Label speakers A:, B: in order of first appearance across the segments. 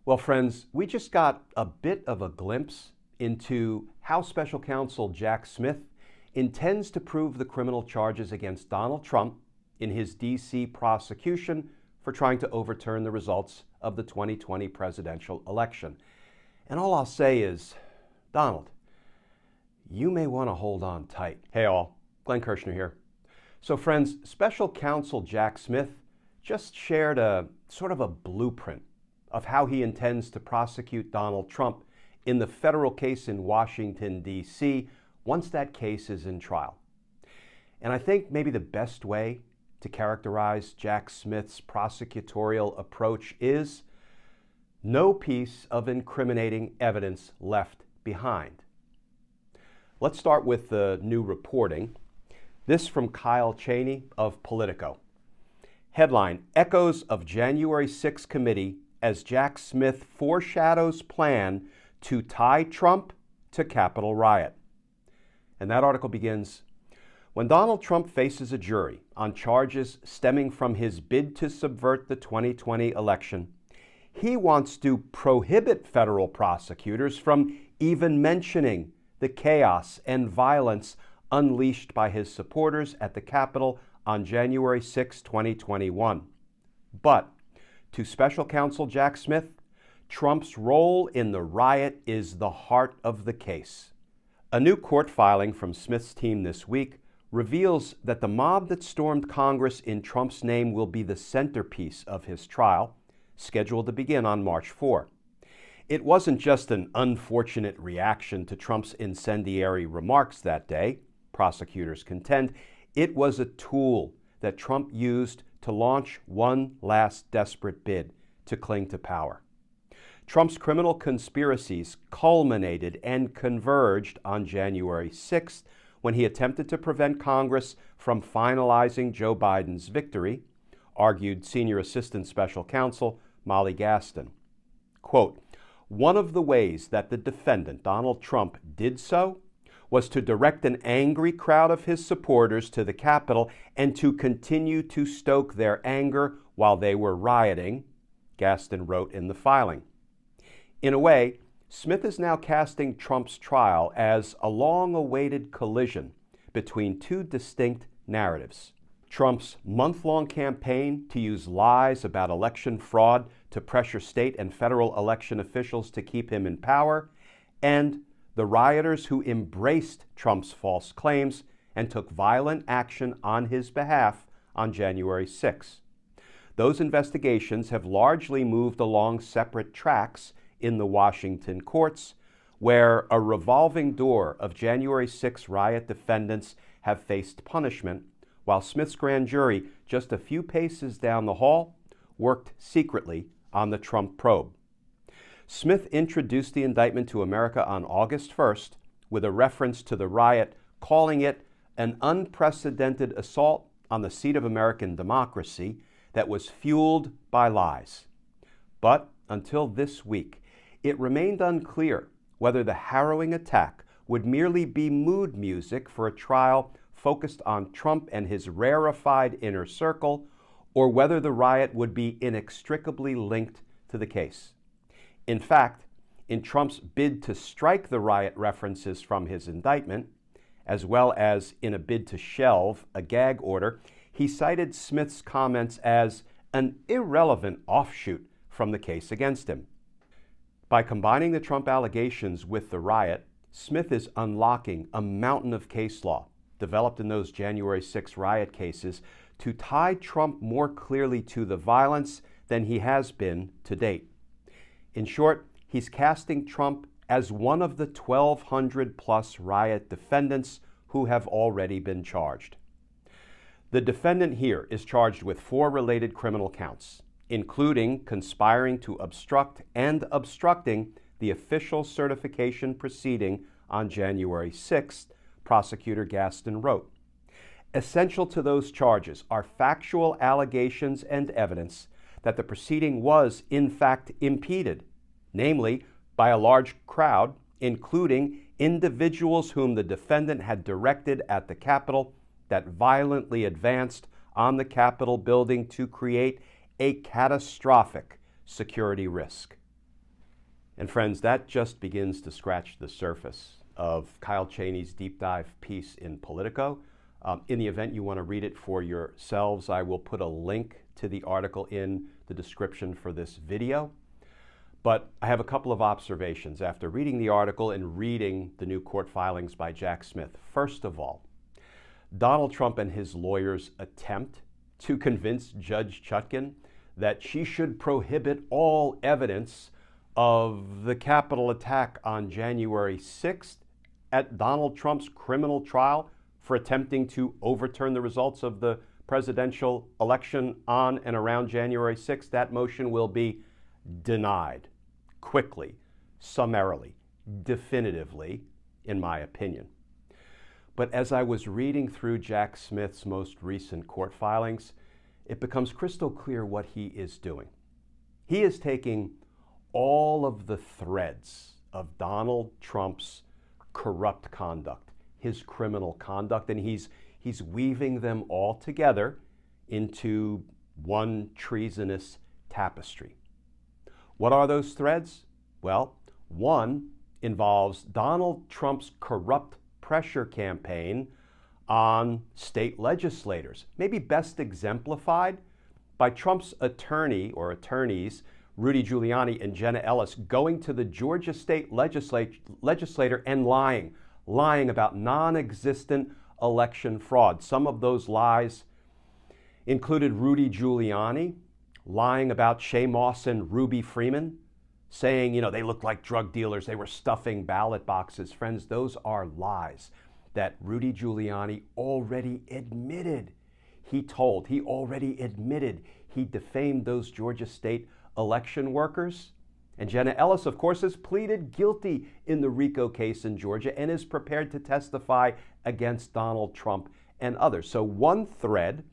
A: Well, friends, we just got a bit of a glimpse into how Special Counsel Jack Smith intends to prove the criminal charges against Donald Trump in his D.C. prosecution for trying to overturn the results of the 2020 presidential election. And all I'll say is, Donald, you may want to hold on tight. Hey all, Glenn Kirshner here. So friends, Special Counsel Jack Smith just shared a sort of a blueprint of how he intends to prosecute Donald Trump in the federal case in Washington, D.C., once that case is in trial. And I think maybe the best way to characterize Jack Smith's prosecutorial approach is no piece of incriminating evidence left behind. Let's start with the new reporting. This from Kyle Cheney of Politico. Headline, Echoes of January 6 Committee as Jack Smith foreshadows plan to tie Trump to Capitol riot. And that article begins, when Donald Trump faces a jury on charges stemming from his bid to subvert the 2020 election, he wants to prohibit federal prosecutors from even mentioning the chaos and violence unleashed by his supporters at the Capitol on January 6, 2021. But to Special Counsel Jack Smith, Trump's role in the riot is the heart of the case. A new court filing from Smith's team this week reveals that the mob that stormed Congress in Trump's name will be the centerpiece of his trial, scheduled to begin on March 4. It wasn't just an unfortunate reaction to Trump's incendiary remarks that day, prosecutors contend. It was a tool that Trump used to launch one last desperate bid to cling to power. Trump's criminal conspiracies culminated and converged on January 6th when he attempted to prevent Congress from finalizing Joe Biden's victory, argued Senior Assistant Special Counsel Molly Gaston. Quote, one of the ways that the defendant, Donald Trump, did so was to direct an angry crowd of his supporters to the Capitol and to continue to stoke their anger while they were rioting, Gaston wrote in the filing. In a way, Smith is now casting Trump's trial as a long-awaited collision between two distinct narratives. Trump's month-long campaign to use lies about election fraud to pressure state and federal election officials to keep him in power, and the rioters who embraced Trump's false claims and took violent action on his behalf on January 6. Those investigations have largely moved along separate tracks in the Washington courts, where a revolving door of January 6 riot defendants have faced punishment, while Smith's grand jury, just a few paces down the hall, worked secretly on the Trump probe. Smith introduced the indictment to America on August 1st with a reference to the riot, calling it an unprecedented assault on the seat of American democracy that was fueled by lies. But until this week, it remained unclear whether the harrowing attack would merely be mood music for a trial focused on Trump and his rarefied inner circle, or whether the riot would be inextricably linked to the case. In fact, in Trump's bid to strike the riot references from his indictment, as well as in a bid to shelve a gag order, he cited Smith's comments as an irrelevant offshoot from the case against him. By combining the Trump allegations with the riot, Smith is unlocking a mountain of case law developed in those January 6 riot cases to tie Trump more clearly to the violence than he has been to date. In short, he's casting Trump as one of the 1,200 plus riot defendants who have already been charged. The defendant here is charged with 4 related criminal counts, including conspiring to obstruct and obstructing the official certification proceeding on January 6th, Prosecutor Gaston wrote. Essential to those charges are factual allegations and evidence that the proceeding was, in fact, impeded, namely by a large crowd, including individuals whom the defendant had directed at the Capitol that violently advanced on the Capitol building to create a catastrophic security risk. And friends, that just begins to scratch the surface of Kyle Cheney's deep dive piece in Politico. In the event you want to read it for yourselves, I will put a link to the article in the description for this video. But I have a couple of observations after reading the article and reading the new court filings by Jack Smith. First of all, Donald Trump and his lawyers' attempt to convince Judge Chutkan that she should prohibit all evidence of the Capitol attack on January 6th at Donald Trump's criminal trial for attempting to overturn the results of the presidential election on and around January 6th, that motion will be denied quickly, summarily, definitively, in my opinion. But as I was reading through Jack Smith's most recent court filings, it becomes crystal clear what he is doing. He is taking all of the threads of Donald Trump's corrupt conduct, his criminal conduct, and he's weaving them all together into one treasonous tapestry. What are those threads? Well, one involves Donald Trump's corrupt pressure campaign on state legislators, maybe best exemplified by Trump's attorney or attorneys, Rudy Giuliani and Jenna Ellis, going to the Georgia state legislator and lying about non-existent election fraud. Some of those lies included Rudy Giuliani lying about Shea Moss and Ruby Freeman, saying, they looked like drug dealers, they were stuffing ballot boxes. Friends, those are lies that Rudy Giuliani already admitted. He already admitted he defamed those Georgia state election workers. And Jenna Ellis, of course, has pleaded guilty in the RICO case in Georgia and is prepared to testify against Donald Trump and others. So one thread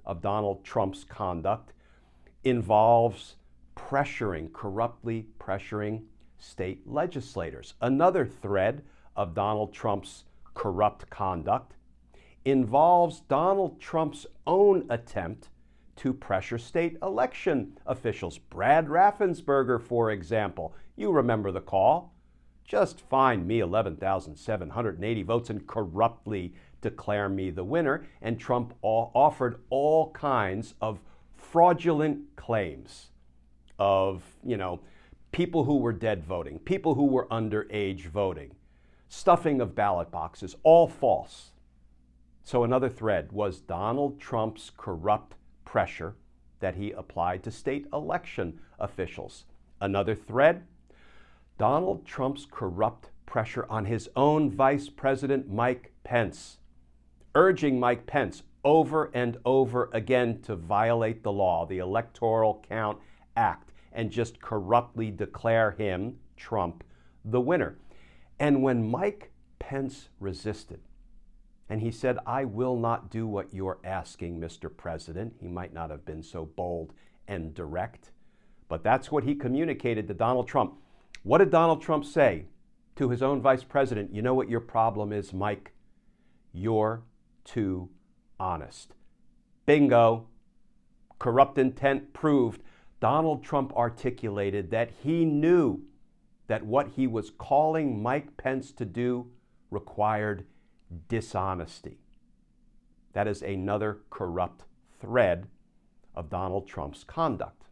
A: of Donald Trump's conduct involves corruptly pressuring state legislators. Another thread of Donald Trump's corrupt conduct involves Donald Trump's own attempt to pressure state election officials. Brad Raffensperger, for example. You remember the call. Just find me 11,780 votes and corruptly declare me the winner. And Trump offered all kinds of fraudulent claims of, people who were dead voting, people who were underage voting, stuffing of ballot boxes, all false. So another thread was Donald Trump's corrupt pressure that he applied to state election officials. Another thread, Donald Trump's corrupt pressure on his own Vice President Mike Pence, urging Mike Pence over and over again to violate the law, the Electoral Count Act, and just corruptly declare him, Trump, the winner. And when Mike Pence resisted, and he said, I will not do what you're asking, Mr. President. He might not have been so bold and direct, but that's what he communicated to Donald Trump. What did Donald Trump say to his own vice president? You know what your problem is, Mike? You're too honest. Bingo. Corrupt intent proved. Donald Trump articulated that he knew that what he was calling Mike Pence to do required dishonesty. That is another corrupt thread of Donald Trump's conduct.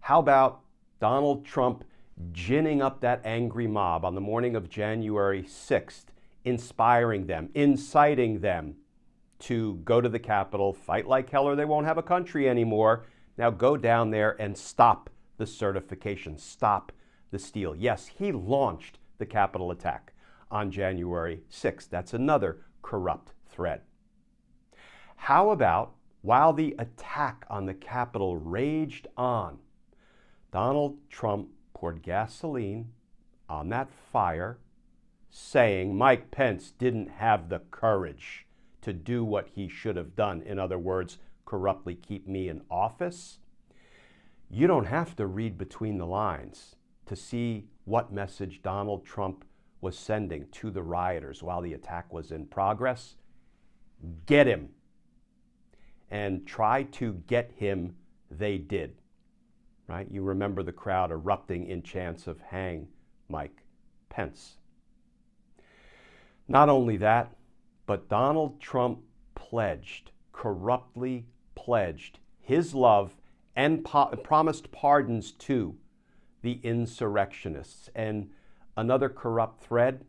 A: How about Donald Trump ginning up that angry mob on the morning of January 6th, inspiring them, inciting them to go to the Capitol, fight like hell or they won't have a country anymore. Now go down there and stop the certification, stop the steal. Yes, he launched the Capitol attack on January 6th. That's another corrupt thread. How about while the attack on the Capitol raged on, Donald Trump poured gasoline on that fire, saying Mike Pence didn't have the courage to do what he should have done. In other words, corruptly keep me in office. You don't have to read between the lines to see what message Donald Trump was sending to the rioters while the attack was in progress. Get him. And try to get him they did. right? You remember the crowd erupting in chants of "Hang Mike Pence." Not only that, but Donald Trump corruptly pledged his love and promised pardons to the insurrectionists. And another corrupt thread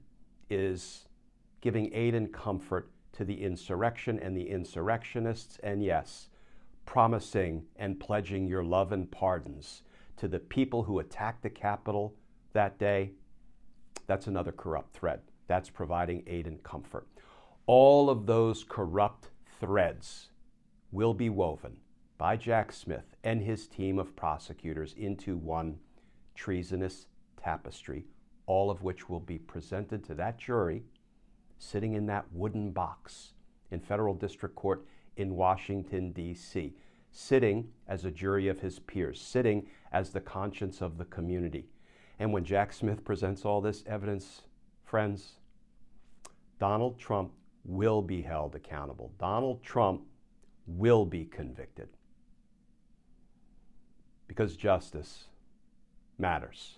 A: is giving aid and comfort to the insurrection and the insurrectionists, and yes, promising and pledging your love and pardons to the people who attacked the Capitol that day. That's another corrupt thread. That's providing aid and comfort. All of those corrupt threads will be woven by Jack Smith and his team of prosecutors into one treasonous tapestry, all of which will be presented to that jury sitting in that wooden box in federal district court in Washington, D.C., sitting as a jury of his peers, sitting as the conscience of the community. And when Jack Smith presents all this evidence, friends, Donald Trump will be held accountable. Donald Trump will be convicted. Because justice matters.